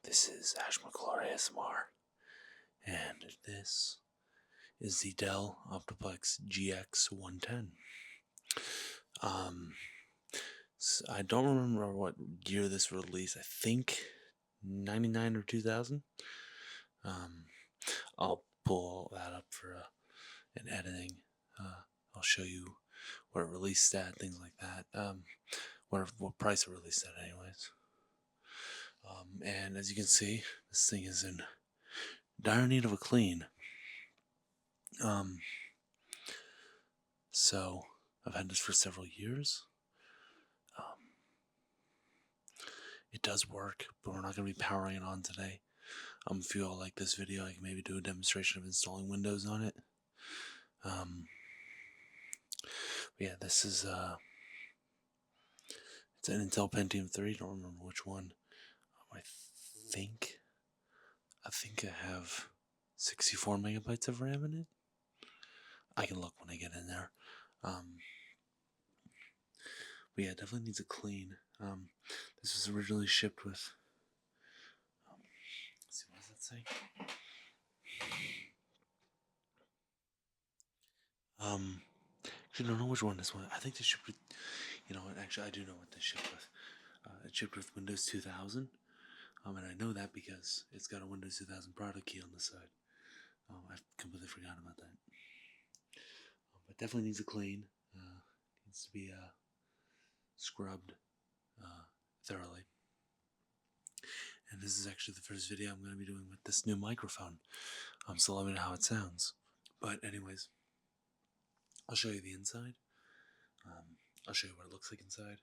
This is Ash McClure ASMR, and this is the Dell Optiplex GX110. I don't remember what year this released. I think 99 or 2000. I'll pull that up for an editing. I'll show you what it released at, things like that. What price it released at, anyways. And as you can see, this thing is in dire need of a clean. So I've had this for several years. It does work, but we're not going to be powering it on today. If you all like this video, I can maybe do a demonstration of installing Windows on it. But yeah, this is it's an Intel Pentium 3. Don't remember which one. I think I have 64 megabytes of RAM in it. I can look when I get in there. But yeah, it definitely needs a clean. This was originally shipped with. Let's see, what does that say? Actually, I don't know which one this one. I think they shipped with. You know what? Actually, I do know what they shipped with. It shipped with Windows 2000. And I know that because it's got a Windows 2000 product key on the side. I completely forgot about that. But definitely needs a clean. Needs to be scrubbed thoroughly. And this is actually the first video I'm going to be doing with this new microphone. So let me know how it sounds. But anyways, I'll show you the inside. I'll show you what it looks like inside.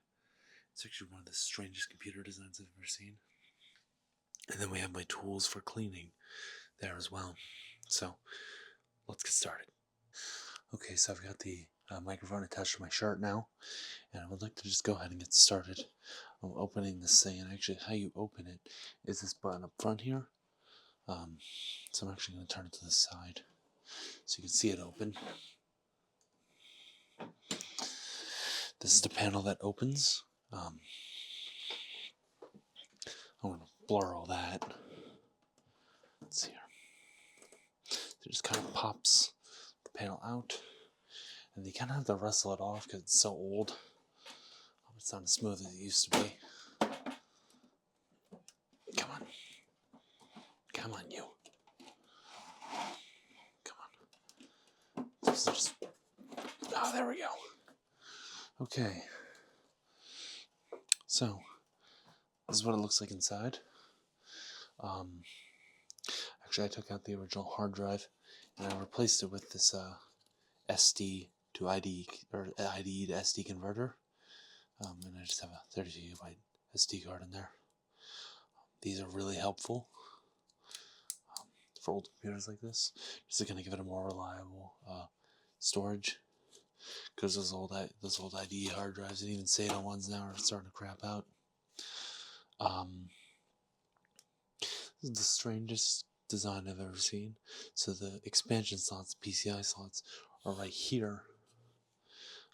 It's actually one of the strangest computer designs I've ever seen. And then we have my tools for cleaning there as well. So let's get started. Okay, so I've got the microphone attached to my shirt now, and I would like to just go ahead and get started. I'm opening this thing, and actually how you open it is this button up front here. So I'm actually going to turn it to the side so you can see it open. This is the panel that opens. I'm going to blur all that. Let's see here. So it just kind of pops the panel out, and you kind of have to wrestle it off because it's so old. It's not as smooth as it used to be. Come on. Come on, you. Come on. This is just... Oh, there we go. Okay. So, this is what it looks like inside. Actually, I took out the original hard drive, and I replaced it with this SD to ID, or ID to SD converter. And I just have a 32 gigabyte SD card in there. These are really helpful for old computers like this. Just going to give it a more reliable storage, because those old ID hard drives and even SATA ones now are starting to crap out. This is the strangest design I've ever seen. So the expansion slots, PCI slots, are right here.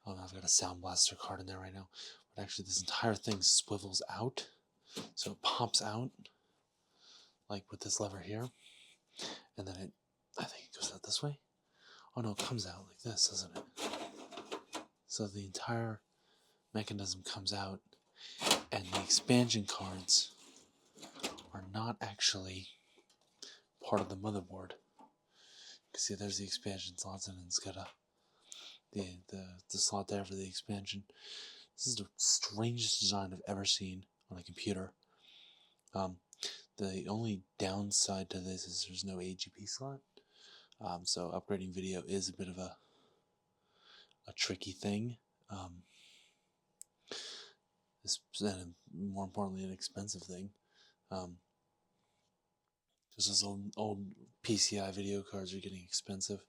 I've got a Sound Blaster card in there right now, but actually this entire thing swivels out, so it pops out like with this lever here, and then I think it goes out this way. Oh no, it comes out like this, doesn't it? So the entire mechanism comes out, and the expansion cards are not actually part of the motherboard. You can see there's the expansion slots, and it's got the slot there for the expansion. This is the strangest design I've ever seen on a computer. The only downside to this is there's no AGP slot. So upgrading video is a bit of a tricky thing. And more importantly, an expensive thing. Because those old PCI video cards are getting expensive.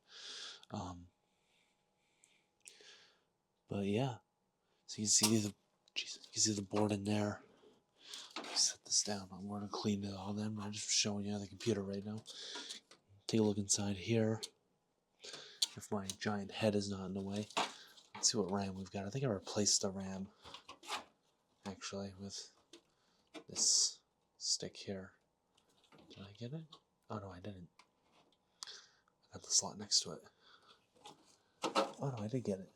But yeah, so you can see the board in there. Let me set this down. I'm going to clean it all. Then I'm just showing you the computer right now. Take a look inside here. If my giant head is not in the way. Let's see what RAM we've got. I think I replaced the RAM actually with this stick here. Did I get it? Oh no, I didn't. I got the slot next to it. Oh no, I did get it.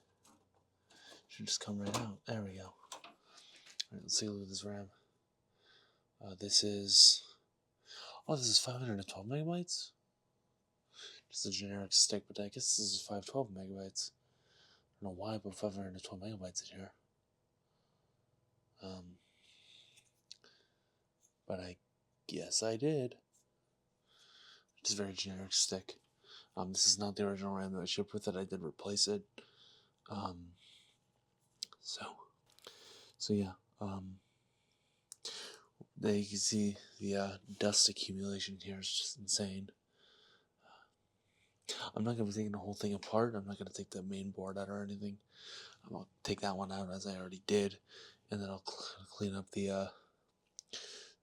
Should just come right out. There we go. Alright, let's see what this RAM. This is 512 megabytes? Just a generic stick, but I guess this is 512 megabytes. I don't know why I put 512 megabytes in here. But I guess I did. It's a very generic stick. This is not the original RAM that I shipped with it. I did replace it. So yeah. There you can see the dust accumulation here is just insane. I'm not going to be taking the whole thing apart. I'm not going to take the main board out or anything. I'll take that one out as I already did, and then I'll clean up the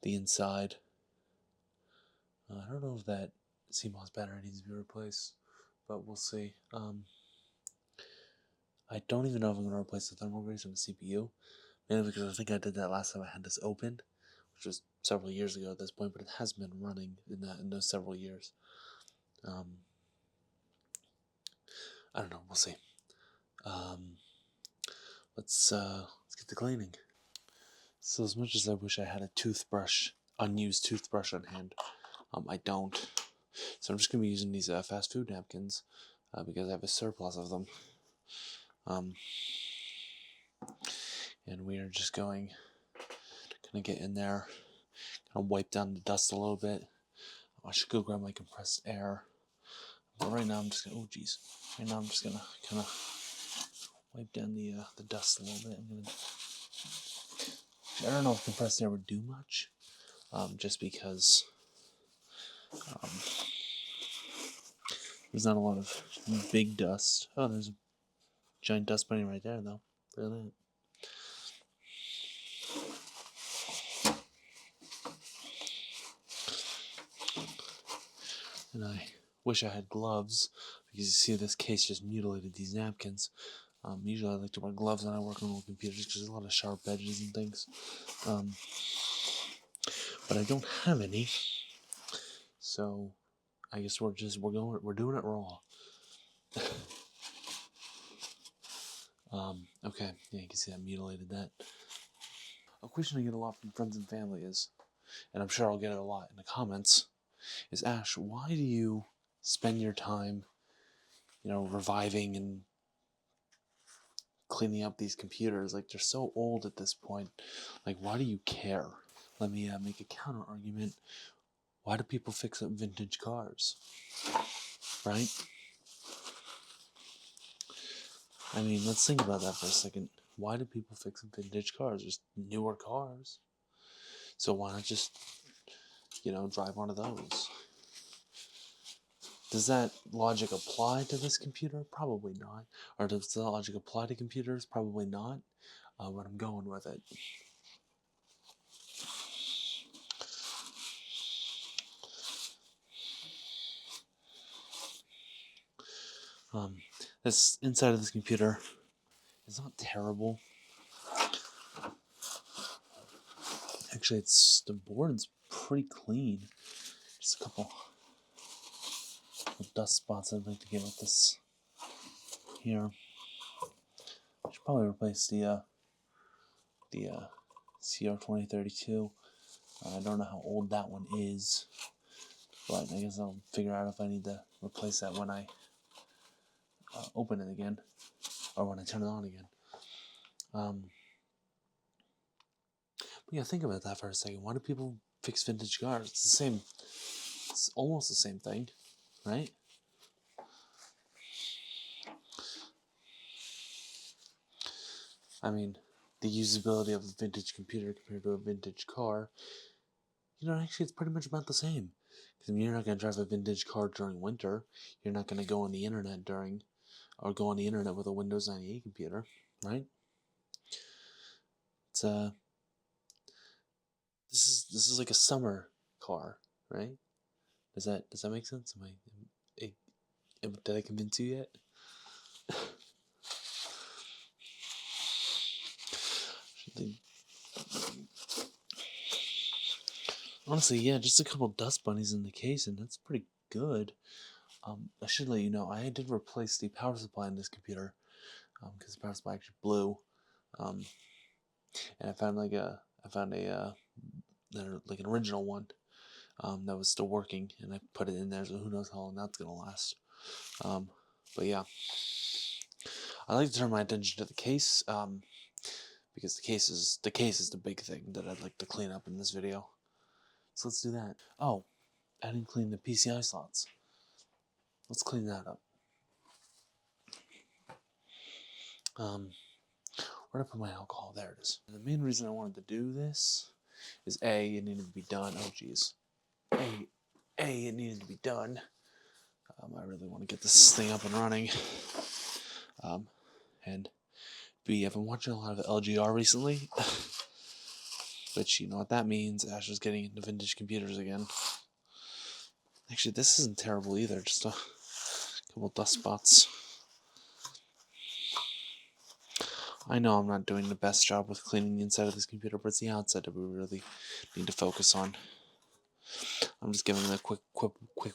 inside. I don't know if that CMOS battery needs to be replaced, but we'll see. I don't even know if I'm going to replace the thermal grease on the CPU, mainly because I think I did that last time I had this opened, which was several years ago at this point, but it has been running in those several years. I don't know. We'll see. Let's get to cleaning. So as much as I wish I had a unused toothbrush on hand, I don't. So I'm just gonna be using these fast food napkins because I have a surplus of them. And we are just gonna get in there, kind of wipe down the dust a little bit. I should go grab my compressed air. But right now I'm just gonna, Right now I'm just gonna kind of wipe down the dust a little bit. I don't know if compressed air would do much, just because there's not a lot of big dust. Oh, there's a giant dust bunny right there, though. Look at that. And I wish I had gloves, because you see this case just mutilated these napkins. Usually I like to wear gloves when I work on old computers because there's a lot of sharp edges and things. But I don't have any, so I guess we're doing it raw. Okay, yeah, you can see I mutilated that. A question I get a lot from friends and family is, and I'm sure I'll get it a lot in the comments, is, Ash, why do you spend your time, reviving and cleaning up these computers? Like, they're so old at this point. Like, why do you care? Let me make a counter argument. Why do people fix up vintage cars? Right? I mean, let's think about that for a second. Why do people fix up vintage cars? Just newer cars. So why not just, drive one of those? Does that logic apply to this computer? Probably not. Or does the logic apply to computers? Probably not. But I'm going with it. This inside of this computer is not terrible. Actually, the board's pretty clean. Just a couple of dust spots I'd like to get with this here. I should probably replace the CR2032. I don't know how old that one is, but I guess I'll figure out if I need to replace that when I open it again, or when I turn it on again. But yeah, think about that for a second. Why do people fix vintage cars? It's the same. It's almost the same thing, right? I mean, the usability of a vintage computer compared to a vintage car, actually it's pretty much about the same. Because you're not going to drive a vintage car during winter. You're not going to go on the internet with a Windows 98 computer, right? It's this is like a summer car, right? Does that make sense? Did I convince you yet? Honestly, yeah, just a couple dust bunnies in the case, and that's pretty good. I should let you know, I did replace the power supply in this computer, because the power supply actually blew. And I found like like an original one, that was still working, and I put it in there, so who knows how long that's gonna last. But yeah, I like to turn my attention to the case, because the case is the big thing that I'd like to clean up in this video. So let's do that. Oh, I didn't clean the PCI slots. Let's clean that up. Where did I put my alcohol? There it is. And the main reason I wanted to do this is A, it needed to be done. Oh geez. It needed to be done. I really want to get this thing up and running. And B, I've been watching a lot of LGR recently. Which, you know what that means. Ash is getting into vintage computers again. Actually, this isn't terrible either. Just a couple dust spots. I know I'm not doing the best job with cleaning the inside of this computer, but it's the outside that we really need to focus on. I'm just giving it a quick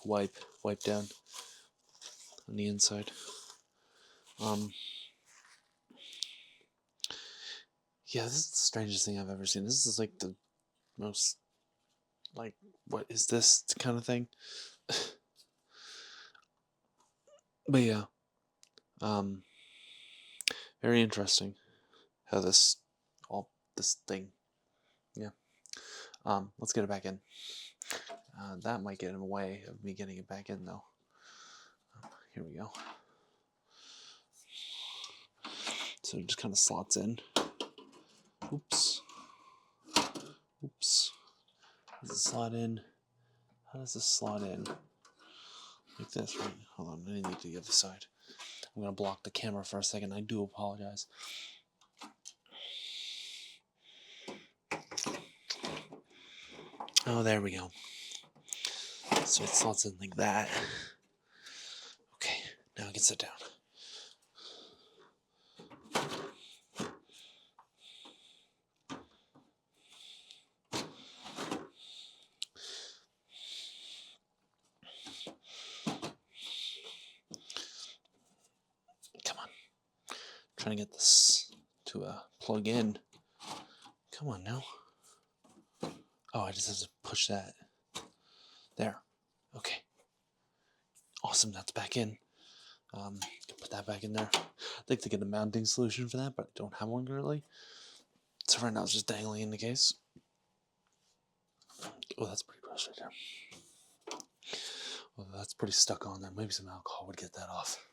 wipe down on the inside. Yeah, this is the strangest thing I've ever seen. This is like the most, like, what is this kind of thing? But yeah, very interesting how this thing, yeah. Let's get it back in. That might get in the way of me getting it back in though. Here we go. So it just kind of slots in. Oops. Does it slot in? How does this slot in? Like this, right? Hold on, I need to get to the other side. I'm gonna block the camera for a second. I do apologize. Oh, there we go. So it slots in like that. Okay, now I can sit down. Come on. Trying to get this to plug in. Come on now. Oh, I just have to push that. There. Okay. Awesome, that's back in. Put that back in there. I'd like to get a mounting solution for that, but I don't have one currently. So right now it's just dangling in the case. Oh, that's pretty gross right there. Well, that's pretty stuck on there. Maybe some alcohol would get that off.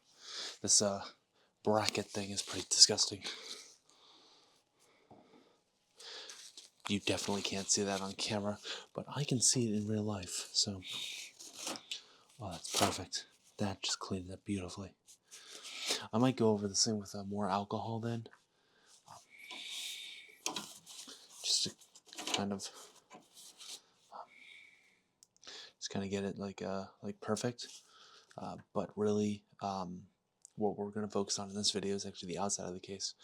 This bracket thing is pretty disgusting. You definitely can't see that on camera, but I can see it in real life, so. Oh, that's perfect. That just cleaned it up beautifully. I might go over this thing with more alcohol then. Just to kind of get it like perfect. But really, what we're going to focus on in this video is actually the outside of the case,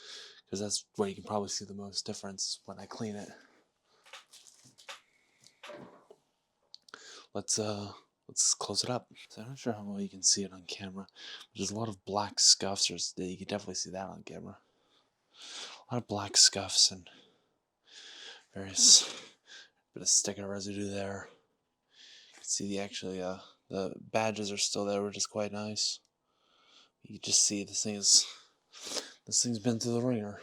because that's where you can probably see the most difference when I clean it. Let's close it up. So I'm not sure how well you can see it on camera. There's a lot of black scuffs, or you can definitely see that on camera. A lot of black scuffs and various bit of sticker residue there. You can see the badges are still there, which is quite nice. You can just see this thing's been through the ringer.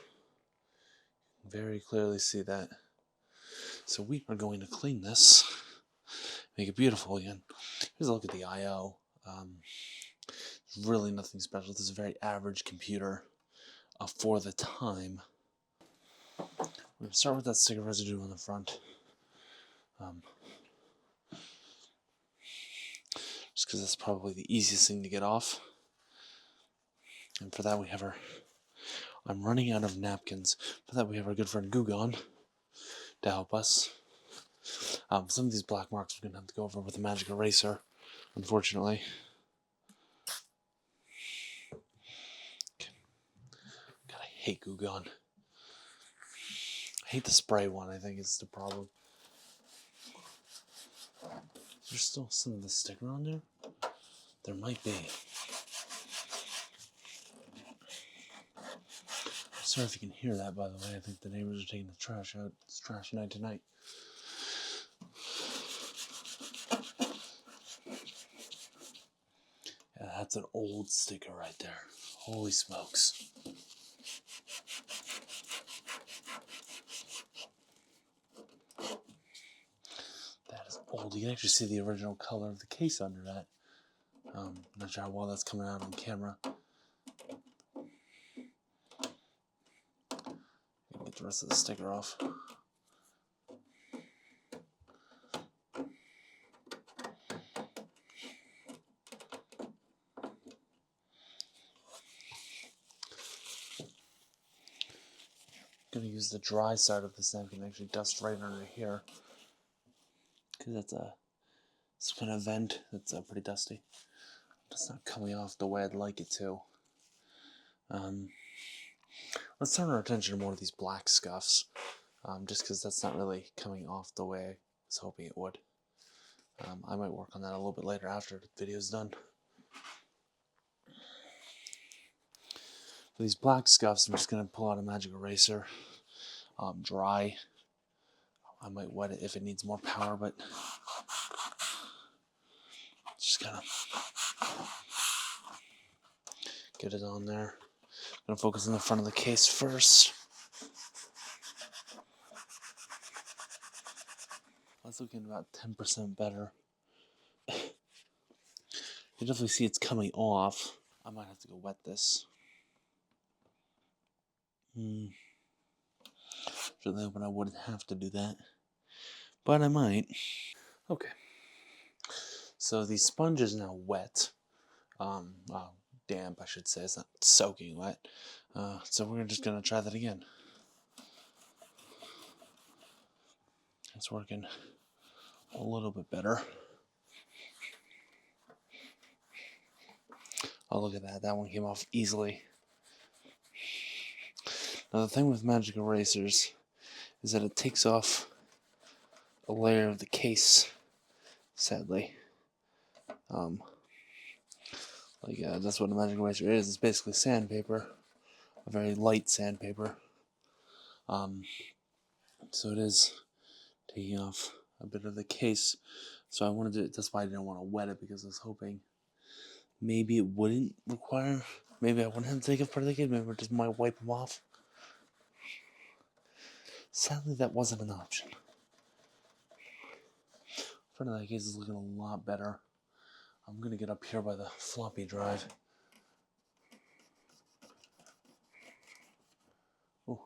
Very clearly see that. So we are going to clean this, make it beautiful again. Here's a look at the I/O. Really nothing special. This is a very average computer for the time. We're going to start with that sticker residue on the front. Just because that's probably the easiest thing to get off. And for that we have I'm running out of napkins. For that we have our good friend Gugon to help us. Some of these black marks we're going to have to go over with a magic eraser, unfortunately. Okay. God, I hate Gugon. I hate the spray one, I think is the problem. There's still some of the sticker on there? There might be. Sorry if you can hear that, by the way. I think the neighbors are taking the trash out. It's trash night tonight. Yeah, that's an old sticker right there. Holy smokes. That is old. You can actually see the original color of the case under that. Not sure how well that's coming out on camera. Get the rest of the sticker off. I'm going to use the dry side of this napkin and actually dust right under here, because that's some kind of vent that's pretty dusty. It's not coming off the way I'd like it to. Let's turn our attention to more of these black scuffs, just because that's not really coming off the way I was hoping it would. I might work on that a little bit later after the video's done. For these black scuffs, I'm just going to pull out a magic eraser, dry. I might wet it if it needs more power, but just kind of get it on there. I'm going to focus on the front of the case first. That's looking about 10% better. You definitely see it's coming off. I might have to go wet this. Really hoping I wouldn't have to do that, but I might. Okay. So the sponge is now wet. Damp, I should say. It's not soaking wet. So we're just gonna try that again. It's working a little bit better. Oh, look at that. That one came off easily. Now the thing with magic erasers is that it takes off a layer of the case, sadly. That's what a magic eraser is. It's basically sandpaper, a very light sandpaper. So it is taking off a bit of the case. So I wanted to, that's why I didn't want to wet it, because I was hoping maybe it wouldn't require, maybe I wouldn't have to take off part of the case, maybe I just might wipe them off. Sadly, that wasn't an option. Front of that case is looking a lot better. I'm going to get up here by the floppy drive. Oh.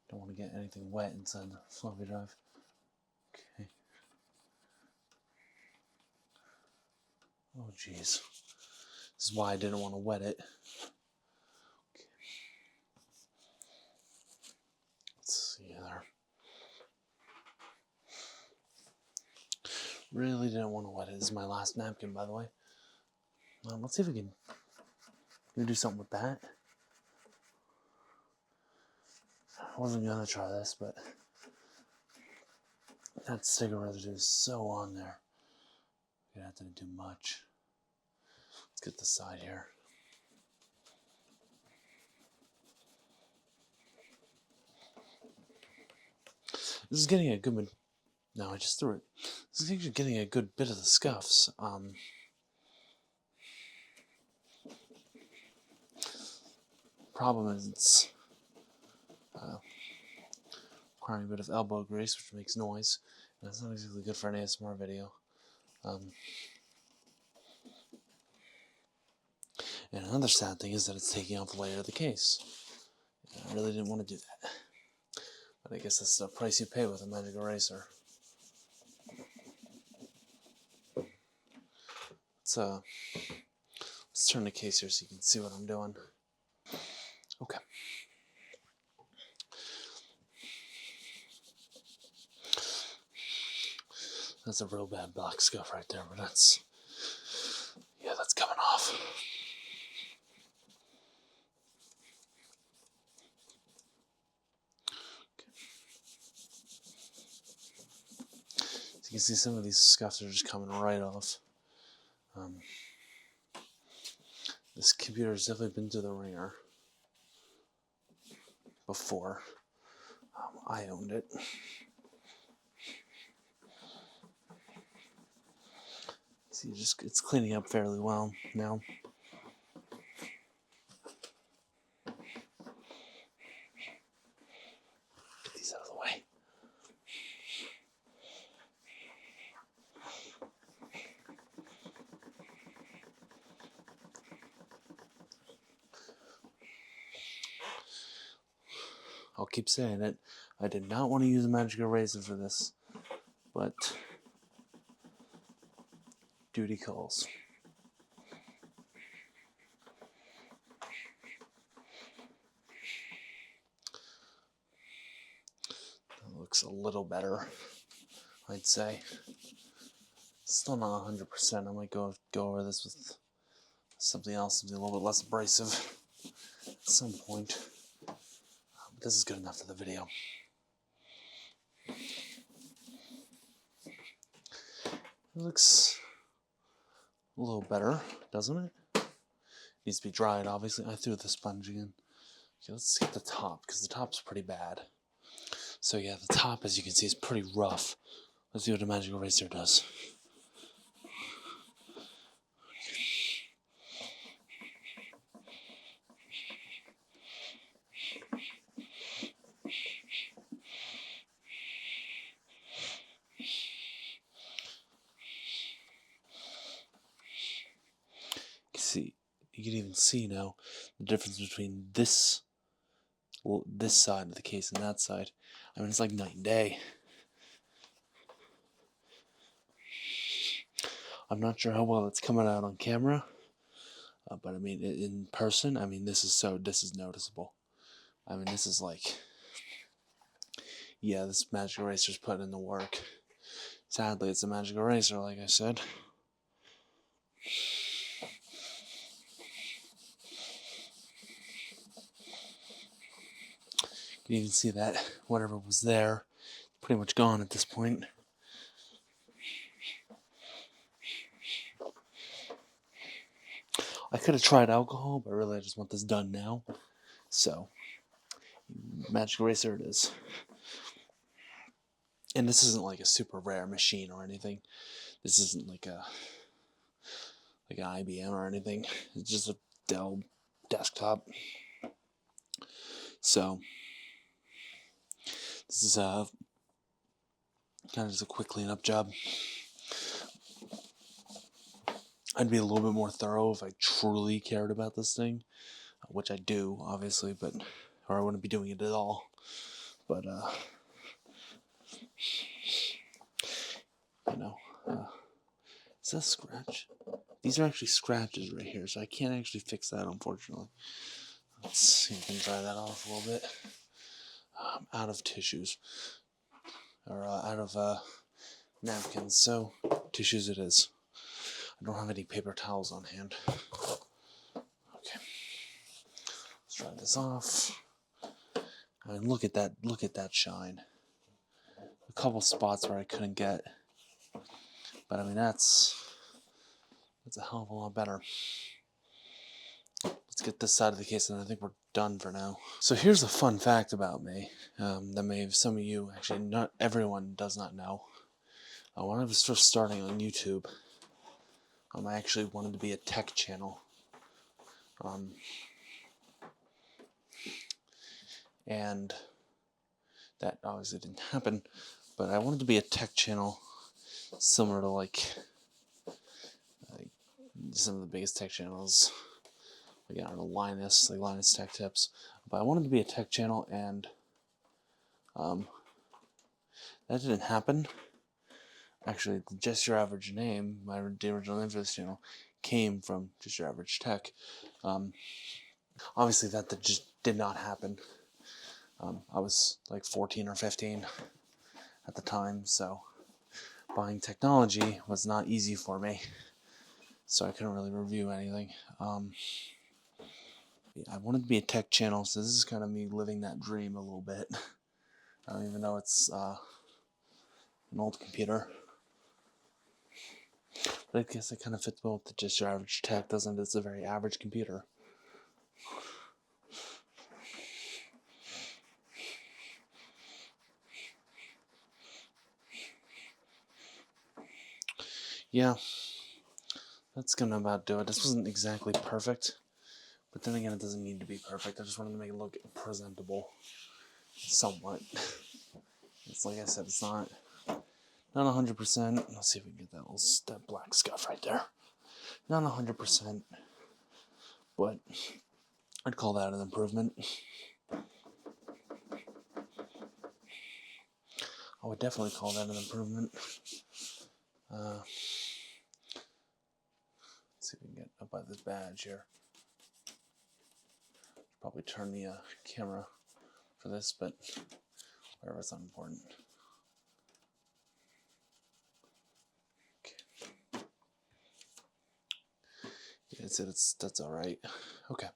Don't want to get anything wet inside the floppy drive. Okay. Oh, jeez. This is why I didn't want to wet it. Okay. Let's see there. Really didn't want to wet it. This is my last napkin, by the way. Let's see if we can do something with that. I wasn't going to try this, but that sticker residue is so on there. I'm going to have to do much. Let's get the side here. This is getting a good... No, I just threw it. This is actually getting a good bit of the scuffs. Problem is it's requiring a bit of elbow grease, which makes noise. And that's not exactly good for an ASMR video. And another sad thing is that it's taking off a layer of the case. I really didn't want to do that. But I guess that's the price you pay with a magic eraser. Let's turn the case here so you can see what I'm doing. Okay. That's a real bad black scuff right there, but that's coming off. can see some of these scuffs are just coming right off. This computer has definitely been through the ringer before I owned it. See, it's cleaning up fairly well now. Get these out of the way. I'll keep saying it. I did not want to use a magic eraser for this, but duty calls. That looks a little better, I'd say. Still not 100%. I might go over this with something else, something a little bit less abrasive at some point. But this is good enough for the video. It looks a little better, doesn't it? Needs to be dried, obviously. I threw the sponge again. Okay, let's get the top, because the top's pretty bad. So yeah, the top, as you can see, is pretty rough. Let's see what a magic eraser does. You can even see now the difference between this side of the case and that side. I mean, it's like night and day. I'm not sure how well it's coming out on camera, but I mean, in person, I mean, this is noticeable. I mean, this is like, yeah, this magic eraser's put in the work. Sadly, it's a magic eraser, like I said. You can even see that whatever was there, pretty much gone at this point. I could have tried alcohol, but really I just want this done now. So, magic eraser it is. And this isn't like a super rare machine or anything. This isn't like an IBM or anything. It's just a Dell desktop. So this is kind of just a quick cleanup job. I'd be a little bit more thorough if I truly cared about this thing, which I do, obviously, or I wouldn't be doing it at all. But you know, is that a scratch? These are actually scratches right here, so I can't actually fix that, unfortunately. Let's see if I can dry that off a little bit. I'm out of tissues, or out of napkins, so tissues it is. I don't have any paper towels on hand. Okay, let's dry this off. I mean, look at that shine. A couple spots where I couldn't get, but I mean that's a hell of a lot better. Let's get this side of the case, and I think we're done for now. So here's a fun fact about me that maybe some of you, actually not everyone, does not know. When I was first starting on YouTube, I actually wanted to be a tech channel. And that obviously didn't happen, but I wanted to be a tech channel similar to like some of the biggest tech channels, like, I don't know, Linus Tech Tips. But I wanted to be a tech channel, and that didn't happen. Actually, Just Your Average name, the original name for this channel, came from Just Your Average Tech. Obviously, that just did not happen. I was like 14 or 15 at the time, so buying technology was not easy for me. So I couldn't really review anything. I wanted to be a tech channel, so this is kind of me living that dream a little bit. Even though it's an old computer. But I guess it kind of fits well with just your average tech, doesn't it? It's a very average computer. Yeah, that's gonna about do it. This wasn't exactly perfect, but then again, it doesn't need to be perfect. I just wanted to make it look presentable, somewhat. It's like I said, it's not 100%. Let's see if we can get that black scuff right there. Not 100%, but I'd call that an improvement. I would definitely call that an improvement. Let's see if we can get up by this badge here. Probably turn the camera for this, but whatever, it's not important. Okay. Yeah, that's all right. Okay.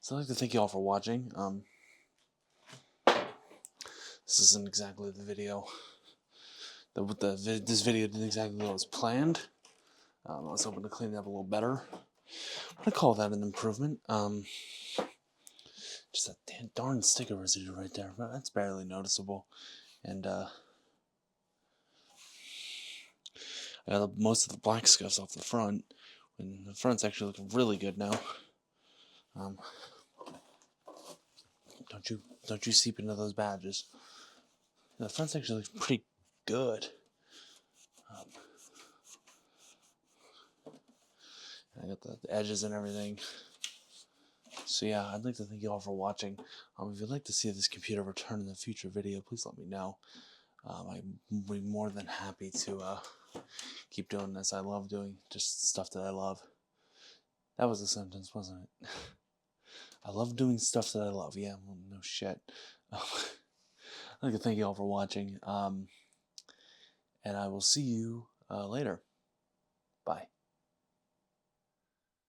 So I'd like to thank you all for watching. This isn't exactly the video. This video didn't exactly what was planned. I was hoping to clean it up a little better. I'd call that an improvement. Just that darn sticker residue right there, but that's barely noticeable. And I got most of the black scuffs off the front, and the front's actually looking really good now. Don't you seep into those badges. The front's actually looking pretty good. I got the edges and everything. So yeah, I'd like to thank you all for watching. If you'd like to see this computer return in a future video, please let me know. I'd be more than happy to keep doing this. I love doing just stuff that I love. That was a sentence, wasn't it? I love doing stuff that I love. Yeah, well, no shit. I'd like to thank you all for watching. And I will see you later. Bye.